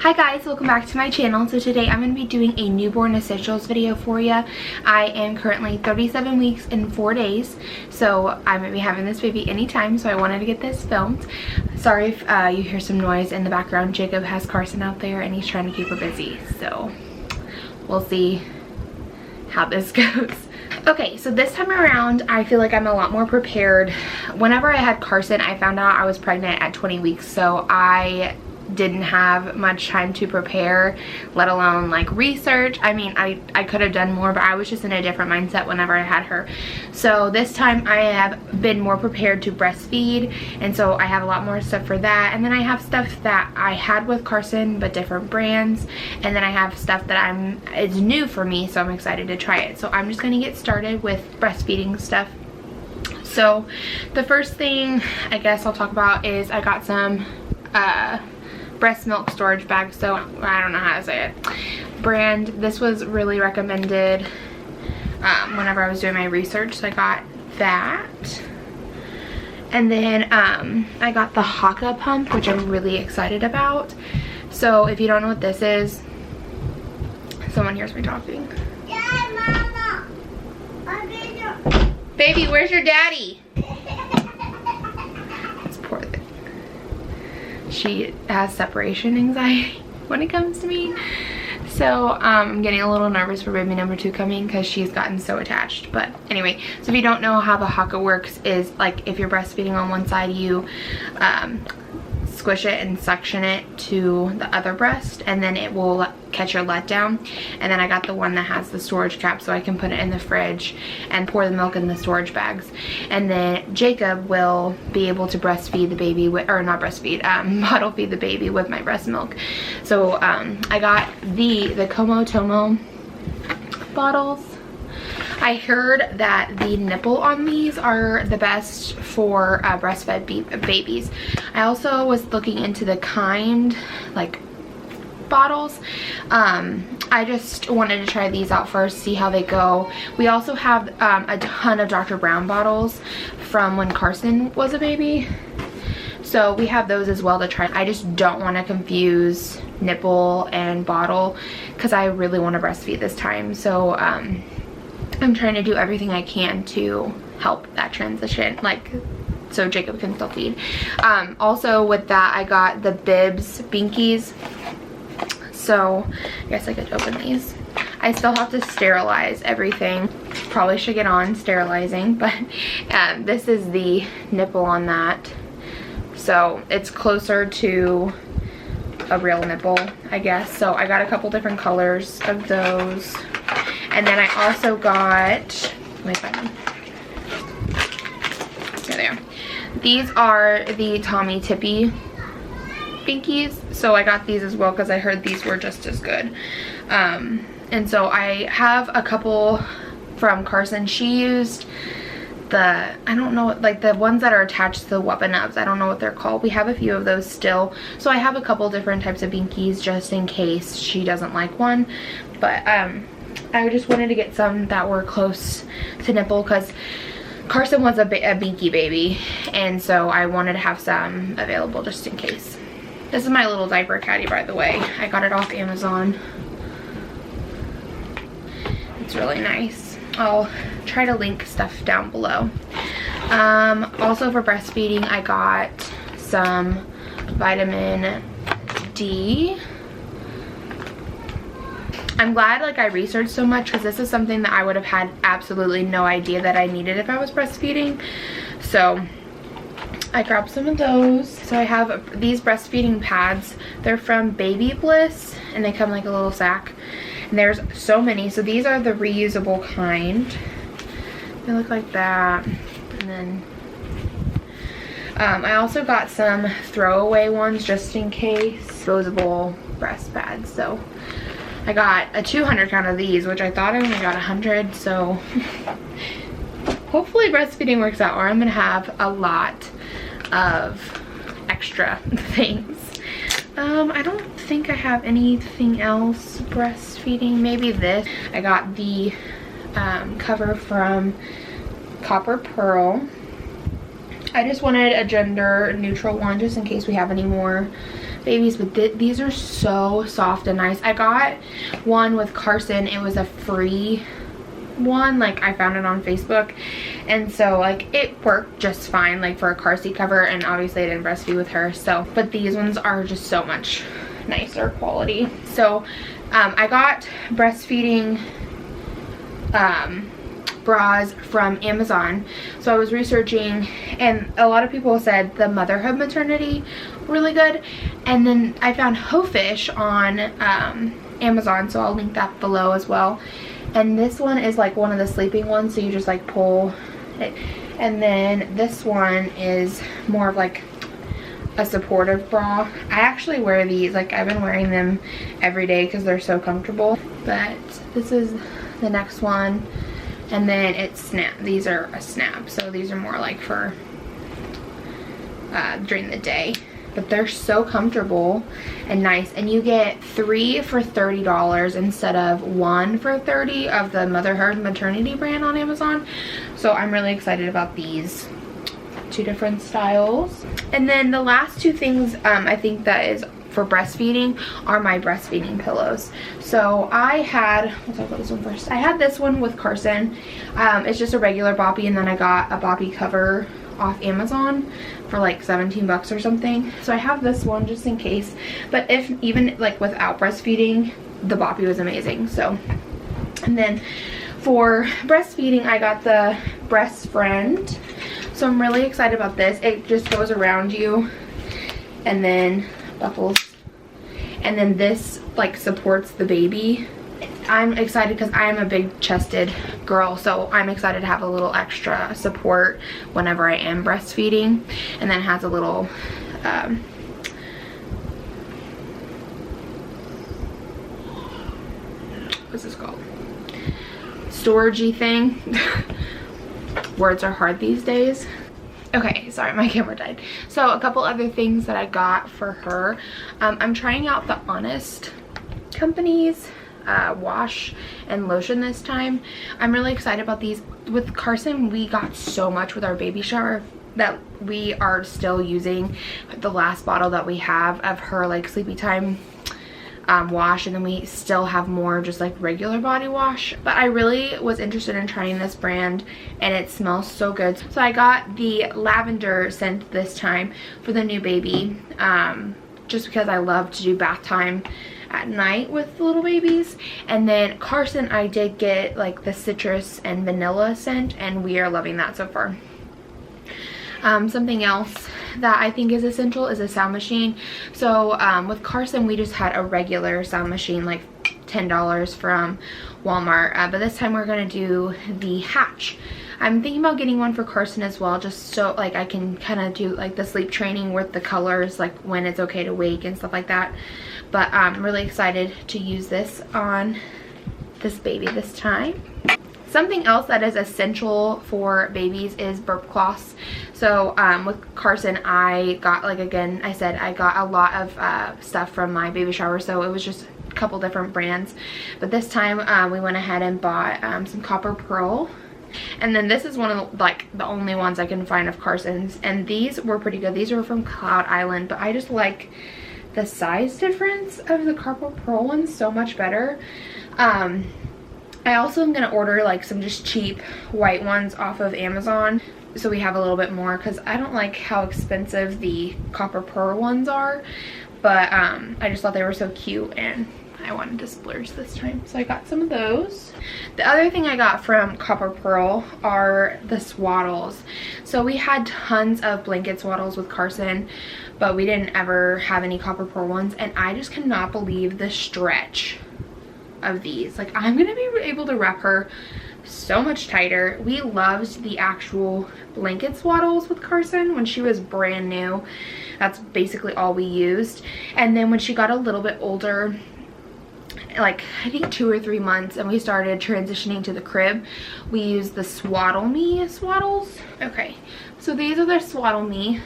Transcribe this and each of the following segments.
Hi guys, welcome back to my channel. So today I'm going to be doing a newborn essentials video for you. I am currently 37 weeks and 4 days, so I'm going to be having this baby anytime, so I wanted to get this filmed. Sorry if you hear some noise in the background. Jacob has Carson out there and he's trying to keep her busy, so we'll see how this goes. Okay, so this time around, I feel like I'm a lot more prepared. Whenever I had Carson, I found out I was pregnant at 20 weeks, so I didn't have much time to prepare, let alone like research. I mean, I could have done more, but I was just in a different mindset whenever I had her. So this time I have been more prepared to breastfeed, and so I have a lot more stuff for that. And then I have stuff that I had with Carson but different brands, and then I have stuff that it's new for me, so I'm excited to try it. So I'm just gonna get started with breastfeeding stuff. So the first thing I guess I'll talk about is I got some breast milk storage bag. So I don't know how to say it. Brand, this was really recommended whenever I was doing my research, so I got that. And then I got the Haakaa pump, which I'm really excited about. So if you don't know what this is, someone hears me talking. Yeah, Mama. Baby, where's your daddy? This poor thing. She has separation anxiety when it comes to me, so I'm getting a little nervous for baby number 2 coming because she's gotten so attached. But anyway, so if you don't know how the Haakaa works, is like if you're breastfeeding on one side, you squish it and suction it to the other breast, and then it will catch your letdown. And then I got the one that has the storage cap, so I can put it in the fridge and pour the milk in the storage bags. And then Jacob will be able to breastfeed the baby with, or not breastfeed, bottle feed the baby with my breast milk. So I got the Comotomo bottles. I heard that the nipple on these are the best for breastfed babies. I also was looking into the Kind like bottles. I just wanted to try these out first, see how they go. We also have a ton of Dr. Brown bottles from when Carson was a baby, so we have those as well to try. I just don't want to confuse nipple and bottle because I really want to breastfeed this time. So I'm trying to do everything I can to help that transition, like so Jacob can still feed. Also with that, I got the Bibs Binkies. So I guess I could open these. I still have to sterilize everything. Probably should get on sterilizing, but this is the nipple on that. So it's closer to a real nipple, I guess. So I got a couple different colors of those. And then I also got, let me find them. Here they are. These are the Tommee Tippee Binkies. So I got these as well because I heard these were just as good. And so I have a couple from Carson. She used the, I don't know, like the ones that are attached to the Wubba Nubs. I don't know what they're called. We have a few of those still. So I have a couple different types of Binkies just in case she doesn't like one. But I just wanted to get some that were close to nipple because Carson was a Binky baby, and so I wanted to have some available just in case. This is my little diaper caddy, by the way. I got it off Amazon. It's really nice. I'll try to link stuff down below. Also for breastfeeding, I got some vitamin D. I'm glad like I researched so much because this is something that I would have had absolutely no idea that I needed if I was breastfeeding. So I grabbed some of those. So I have these breastfeeding pads. They're from Baby Bliss and they come like a little sack. And there's so many. So these are the reusable kind. They look like that. And then I also got some throwaway ones just in case. Disposable breast pads. So I got a 200 count of these, which I thought I only got 100, so hopefully breastfeeding works out, or I'm gonna have a lot of extra things. I don't think I have anything else breastfeeding. Maybe this. I got the cover from Copper Pearl. I just wanted a gender neutral one just in case we have any more babies, but these are so soft and nice. I got one with Carson. It was a free one, like I found it on Facebook, and so like it worked just fine, like for a car seat cover, and obviously I didn't breastfeed with her, so, but these ones are just so much nicer quality. So I got breastfeeding bras from Amazon. So I was researching, and a lot of people said the Motherhood Maternity really good, and then I found Hofish on Amazon, so I'll link that below as well. And this one is like one of the sleeping ones, so you just like pull it. And then this one is more of like a supportive bra. I actually wear these, like I've been wearing them every day because they're so comfortable. But this is the next one, and then it's snap. These are a snap, so these are more like for during the day. But they're so comfortable and nice, and you get 3 for $30 instead of 1 for $30 of the Motherhood Maternity brand on Amazon. So I'm really excited about these 2 different styles. And then the last 2 things I think that is for breastfeeding are my breastfeeding pillows. So I had, let's talk about this one first. I had this one with Carson. It's just a regular boppy, and then I got a boppy cover off Amazon for like 17 bucks or something. So I have this one just in case, but if even like without breastfeeding, the boppy was amazing. So, and then for breastfeeding, I got the Breast Friend. So I'm really excited about this. It just goes around you and then buckles, and then this like supports the baby. I'm excited because I am a big chested girl, so I'm excited to have a little extra support whenever I am breastfeeding. And then it has a little what's this called, storagey thing. Words are hard these days. Okay, sorry, my camera died. So a couple other things that I got for her. I'm trying out the Honest company's wash and lotion this time. I'm really excited about these. With Carson, we got so much with our baby shower that we are still using the last bottle that we have of her like sleepy time wash, and then we still have more just like regular body wash. But I really was interested in trying this brand, and it smells so good. So I got the lavender scent this time for the new baby, just because I love to do bath time at night with little babies. And then Carson, I did get like the citrus and vanilla scent, and we are loving that so far. Something else that I think is essential is a sound machine. So with Carson, we just had a regular sound machine, like $10 from Walmart, but this time we're gonna do the Hatch. I'm thinking about getting one for Carson as well, just so like I can kind of do like the sleep training with the colors, like when it's okay to wake and stuff like that. But I'm really excited to use this on this baby this time. Something else that is essential for babies is burp cloths. So with Carson, I got, like again, I said I got a lot of stuff from my baby shower, so it was just a couple different brands. But this time we went ahead and bought some Copper Pearl. And then this is one of the, like the only ones I can find of Carson's, and these were pretty good. These were from Cloud Island, but I just like the size difference of the Copper Pearl ones so much better. I also am gonna order like some just cheap white ones off of Amazon, so we have a little bit more, because I don't like how expensive the Copper Pearl ones are, but I just thought they were so cute and I wanted to splurge this time, so I got some of those. The other thing I got from Copper Pearl are the swaddles. So we had tons of blanket swaddles with Carson, but we didn't ever have any Copper Pearl ones, and I just cannot believe the stretch of these. Like, I'm gonna be able to wrap her so much tighter. We loved the actual blanket swaddles with Carson when she was brand new. That's basically all we used. And then when she got a little bit older, like I think 2 or 3 months, and we started transitioning to the crib, we used the Swaddle Me swaddles. Okay, so these are the Swaddle Me.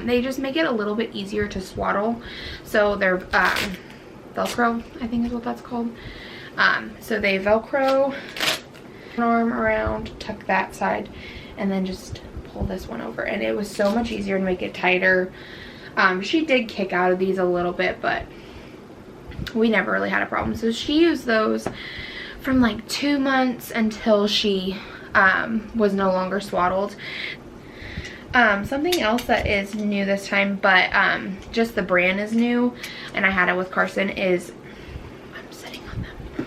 They just make it a little bit easier to swaddle. So they're Velcro, I think is what that's called. So they Velcro one arm around, tuck that side, and then just pull this one over, and it was so much easier to make it tighter. She did kick out of these a little bit, but we never really had a problem. So she used those from like 2 months until she was no longer swaddled. Something else that is new this time, but just the brand is new, and I had it with Carson, is, I'm sitting on them,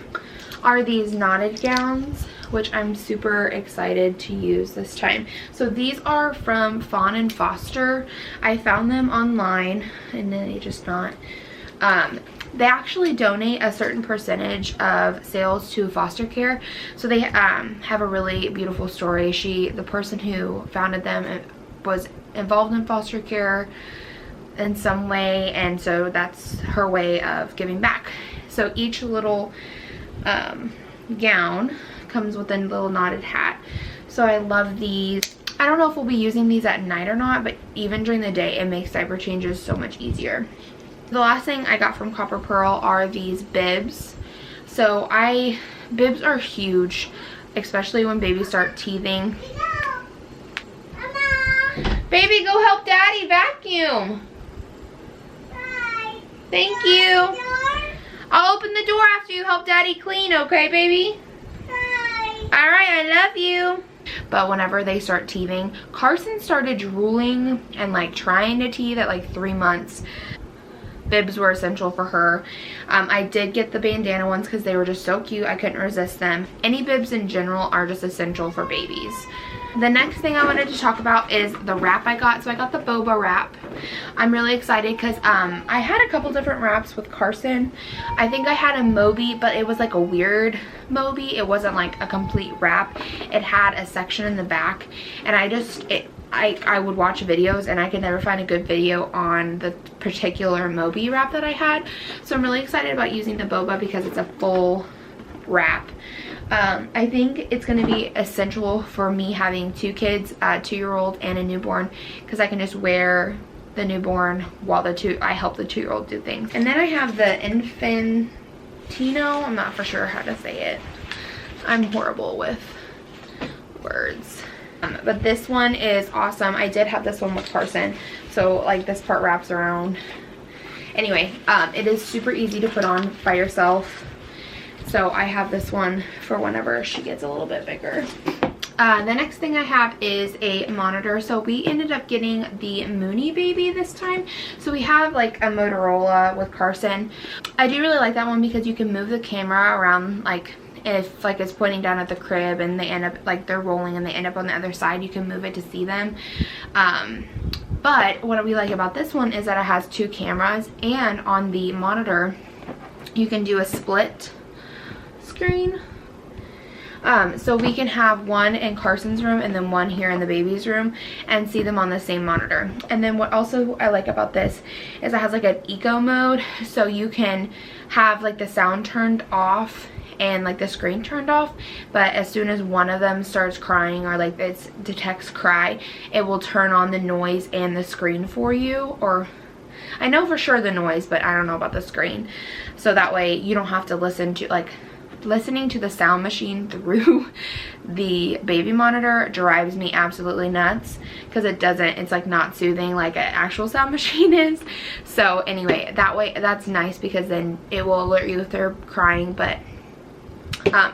are these knotted gowns, which I'm super excited to use this time. So these are from Fawn and Foster. I found them online, and then they just not. They actually donate a certain percentage of sales to foster care. So they have a really beautiful story. The person who founded them was involved in foster care in some way, and so that's her way of giving back. So each little gown comes with a little knotted hat. So I love these. I don't know if we'll be using these at night or not, but even during the day it makes diaper changes so much easier. The last thing I got from Copper Pearl are these bibs. So bibs are huge, especially when babies start teething. Baby, go help Daddy vacuum. Bye. Thank you. I'll open the door after you help Daddy clean, okay, baby? Bye. All right, I love you. But whenever they start teething, Carson started drooling and like trying to teeth at like 3 months. Bibs were essential for her. I did get the bandana ones because they were just so cute. I couldn't resist them. Any bibs in general are just essential for babies. The next thing I wanted to talk about is the wrap I got. So I got the boba wrap. I'm really excited because I had a couple different wraps with Carson. I think I had a Moby, but it was like a weird Moby. It wasn't like a complete wrap. It had a section in the back, and I would watch videos and I could never find a good video on the particular Moby wrap that I had. So I'm really excited about using the boba because it's a full wrap. I think it's going to be essential for me having 2 kids, a 2-year-old and a newborn, because I can just wear the newborn while I help the 2-year-old do things. And then I have the Infantino. I'm not for sure how to say it. I'm horrible with words. But this one is awesome. I did have this one with Carson, so like this part wraps around. Anyway, it is super easy to put on by yourself. So I have this one for whenever she gets a little bit bigger. The next thing I have is a monitor. So we ended up getting the Mooney Baby this time. So we have like a Motorola with Carson. I do really like that one because you can move the camera around, like if like it's pointing down at the crib and they end up like they're rolling and they end up on the other side, you can move it to see them. But what we like about this one is that it has 2 cameras, and on the monitor you can do a split screen. So we can have one in Carson's room and then one here in the baby's room and see them on the same monitor. And then what also I like about this is it has like an eco mode, so you can have like the sound turned off and like the screen turned off, but as soon as one of them starts crying or like it detects cry, it will turn on the noise and the screen for you. Or I know for sure the noise, but I don't know about the screen. So that way you don't have to listen to like listening to the sound machine through the baby monitor drives me absolutely nuts because it's like not soothing like an actual sound machine is. So anyway, that way that's nice because then it will alert you if they're crying, but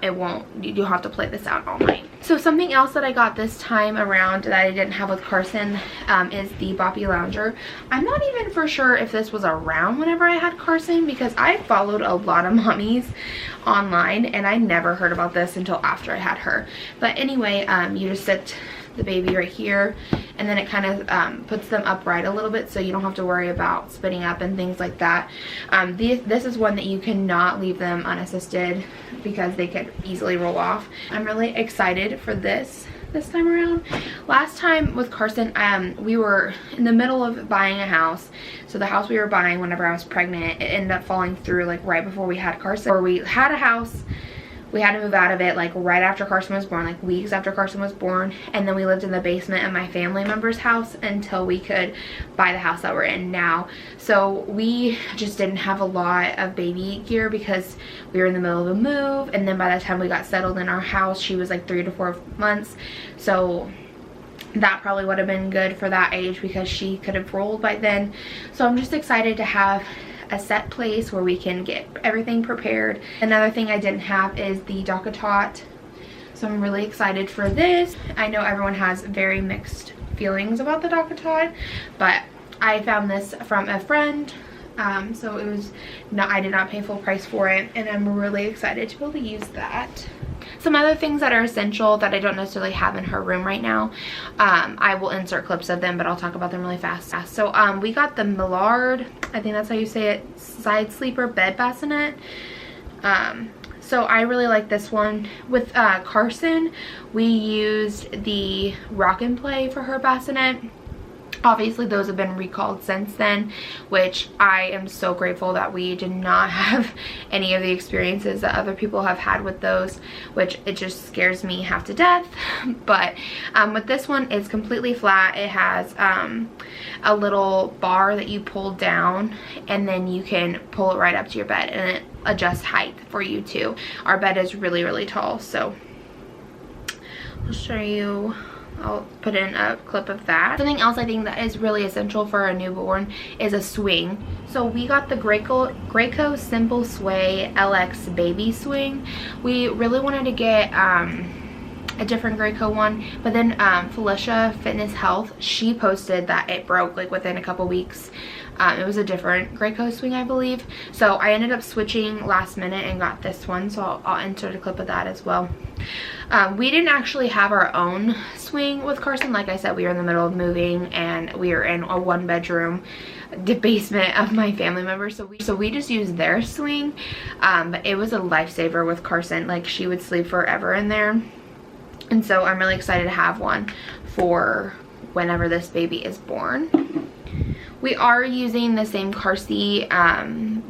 it won't, you'll have to play the sound all night. So something else that I got this time around that I didn't have with Carson is the Boppy Lounger. I'm not even for sure if this was around whenever I had Carson because I followed a lot of mommies online and I never heard about this until after I had her. But anyway, you just sit the baby right here and then it kind of puts them upright a little bit so you don't have to worry about spitting up and things like that. This is one that you cannot leave them unassisted because they could easily roll off. I'm really excited for this time around. Last time with Carson, we were in the middle of buying a house. So the house we were buying whenever I was pregnant, it ended up falling through like right before we had Carson. Or we had a house, we had to move out of it like right after Carson was born, like weeks after Carson was born, and then we lived in the basement of my family member's house until we could buy the house that we're in now. So we just didn't have a lot of baby gear because we were in the middle of a move, and then by the time we got settled in our house she was like 3 to 4 months. So that probably would have been good for that age because she could have rolled by then. So I'm just excited to have a set place where we can get everything prepared. Another thing I didn't have is the DockATot, so I'm really excited for this. I know everyone has very mixed feelings about the DockATot, but I found this from a friend, so it was not, I did not pay full price for it, and I'm really excited to be able to use that. Some other things that are essential that I don't necessarily have in her room right now, I will insert clips of them, but I'll talk about them really fast. So we got the Millard, I think that's how you say it, side sleeper bed bassinet. So I really like this one. With Carson, we used the Rock and Play for her bassinet. Obviously those have been recalled since then, which I am so grateful that we did not have any of the experiences that other people have had with those, which it just scares me half to death. But with this one, it's completely flat. It has a little bar that you pull down, and then you can pull it right up to your bed, and it adjusts height for you too. Our bed is really, really tall, so I'll show you. I'll put in a clip of that. Something else I think that is really essential for a newborn is a swing. So we got the Graco Simple Sway LX Baby Swing. We really wanted to get a different Graco one, but then Felicia Fitness Health, she posted that it broke like within a couple weeks. It was a different Graco swing, I believe. So I ended up switching last minute and got this one, so I'll insert a clip of that as well. We didn't actually have our own swing with Carson. Like I said, we were in the middle of moving, and we were in a one-bedroom basement of my family members, so we just used their swing. But it was a lifesaver with Carson. Like, she would sleep forever in there, and so I'm really excited to have one for whenever this baby is born. We are using the same car seat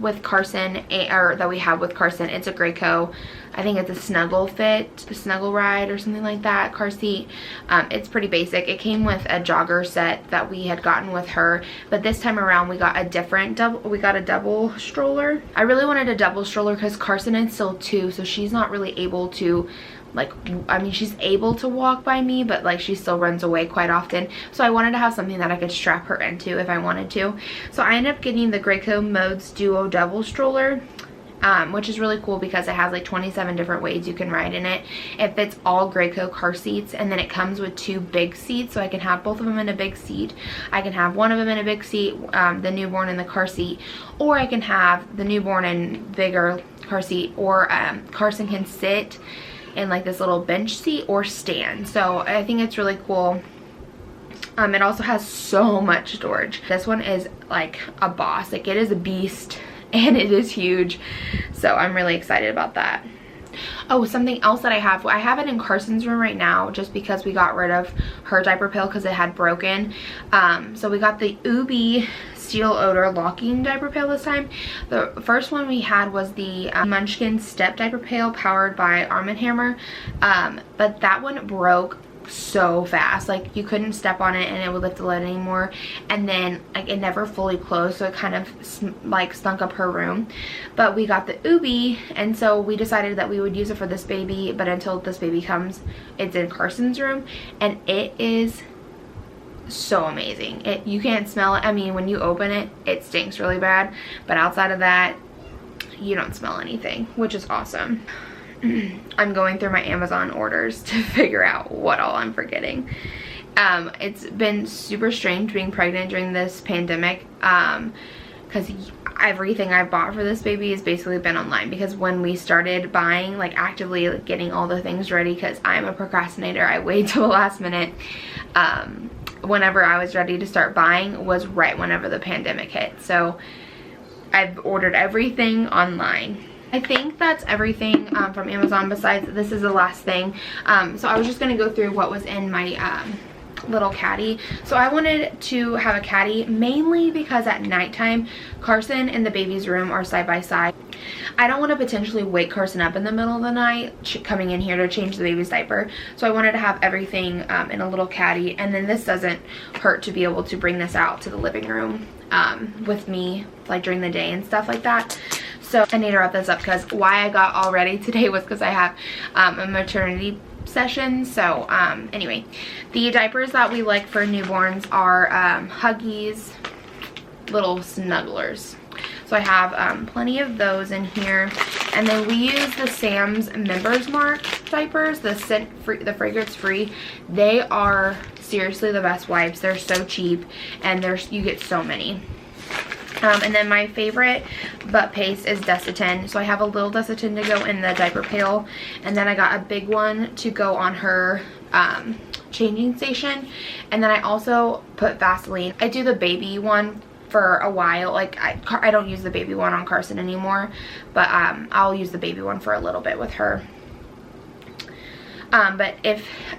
with Carson, or that we have with Carson. It's a Graco, I think it's a Snuggle Fit, Snuggle Ride or something like that car seat. It's pretty basic. It came with a jogger set that we had gotten with her, but this time around we got a different double stroller. I really wanted a double stroller because Carson is still 2, so she's not really able to, like, I mean, she's able to walk by me, but like she still runs away quite often. So I wanted to have something that I could strap her into if I wanted to. So I ended up getting the Graco Modes Duo Double Stroller, which is really cool because it has like 27 different ways you can ride in it. It fits all Graco car seats, and then it comes with 2 big seats, so I can have both of them in a big seat. I can have one of them in a big seat, the newborn in the car seat, or I can have the newborn in bigger car seat, or Carson can sit in like this little bench seat or stand. So I think it's really cool. It also has so much storage. This one is like a boss. Like, it is a beast, and it is huge. So I'm really excited about that. Oh, something else that I have it in Carson's room right now, just because we got rid of her diaper pail because it had broken. So we got the Ubi Steel Odor locking diaper pail this time. The first one we had was the Munchkin Step diaper pail powered by Arm & Hammer, but that one broke so fast. Like, you couldn't step on it and it would lift the lid anymore, and then like it never fully closed, so it kind of like stunk up her room. But we got the Ubi, and so we decided that we would use it for this baby, but until this baby comes, it's in Carson's room, and it is so amazing. You can't smell it. I mean, when you open it, it stinks really bad, but outside of that, you don't smell anything, which is awesome. I'm going through my Amazon orders to figure out what all I'm forgetting. It's been super strange being pregnant during this pandemic, because everything I bought for this baby has basically been online, because when we started buying, like actively like getting all the things ready, because I'm a procrastinator, I wait till the last minute. Whenever I was ready to start buying was right whenever the pandemic hit. So I've ordered everything online. I think that's everything from Amazon, besides this is the last thing. So I was just going to go through what was in my little caddy. So I wanted to have a caddy mainly because at nighttime, Carson and the baby's room are side by side. I don't want to potentially wake Carson up in the middle of the night coming in here to change the baby's diaper. So I wanted to have everything in a little caddy, and then this doesn't hurt to be able to bring this out to the living room with me, like during the day and stuff like that. So I need to wrap this up, because why I got all ready today was because I have a maternity sessions. So anyway, the diapers that we like for newborns are Huggies little snugglers. So I have plenty of those in here. And then we use the Sam's Members Mark diapers, the fragrance free. They are seriously the best wipes. They're so cheap, and you get so many. And then my favorite butt paste is Desitin. So I have a little Desitin to go in the diaper pail, and then I got a big one to go on her changing station. And then I also put Vaseline. I do the baby one for a while. Like I don't use the baby one on Carson anymore, but I'll use the baby one for a little bit with her. But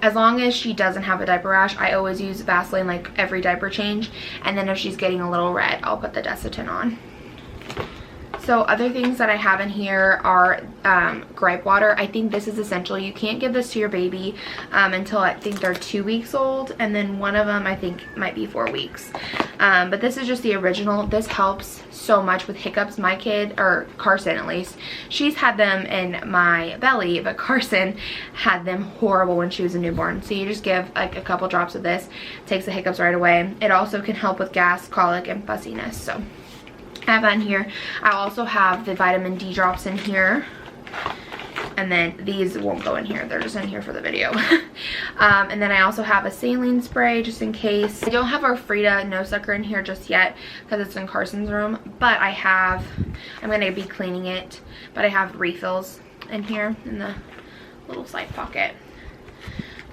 as long as she doesn't have a diaper rash, I always use Vaseline like every diaper change, and then if she's getting a little red, I'll put the Desitin on. So other things that I have in here are gripe water. I think this is essential. You can't give this to your baby until I think they're 2 weeks old, and then one of them I think might be 4 weeks. But this is just the original. This helps so much with hiccups. My kid, or Carson at least, she's had them in my belly, but Carson had them horrible when she was a newborn. So you just give like a couple drops of this, takes the hiccups right away. It also can help with gas, colic, and fussiness. So I have that in here. I also have the vitamin D drops in here. And then these won't go in here. They're just in here for the video. And then I also have a saline spray just in case. I don't have our Frida no sucker in here just yet because it's in Carson's room. But I'm going to be cleaning it. But I have refills in here in the little side pocket.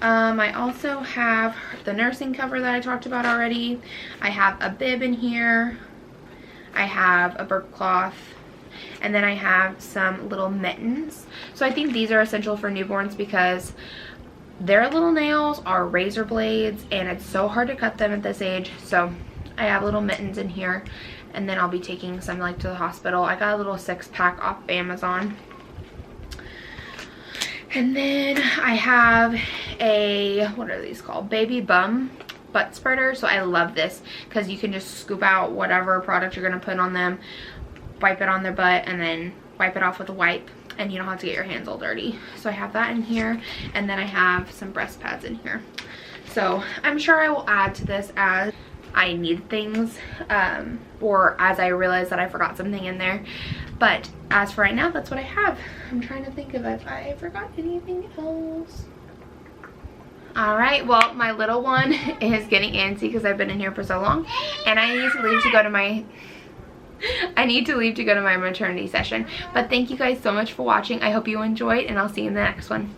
I also have the nursing cover that I talked about already. I have a bib in here. I have a burp cloth, and then I have some little mittens. So I think these are essential for newborns because their little nails are razor blades, and it's so hard to cut them at this age. So I have little mittens in here, and then I'll be taking some like to the hospital. I got a little 6-pack off Amazon. And then I have a, what are these called? Baby bum butt spreader. So I love this because you can just scoop out whatever product you're going to put on them, wipe it on their butt, and then wipe it off with a wipe, and you don't have to get your hands all dirty. So I have that in here, and then I have some breast pads in here. So I'm sure I will add to this as I need things, or as I realize that I forgot something in there. But as for right now, that's what I have. I'm trying to think of if I forgot anything else. Alright, well, my little one is getting antsy because I've been in here for so long, and I need to leave to go to my maternity session. But thank you guys so much for watching. I hope you enjoyed, and I'll see you in the next one.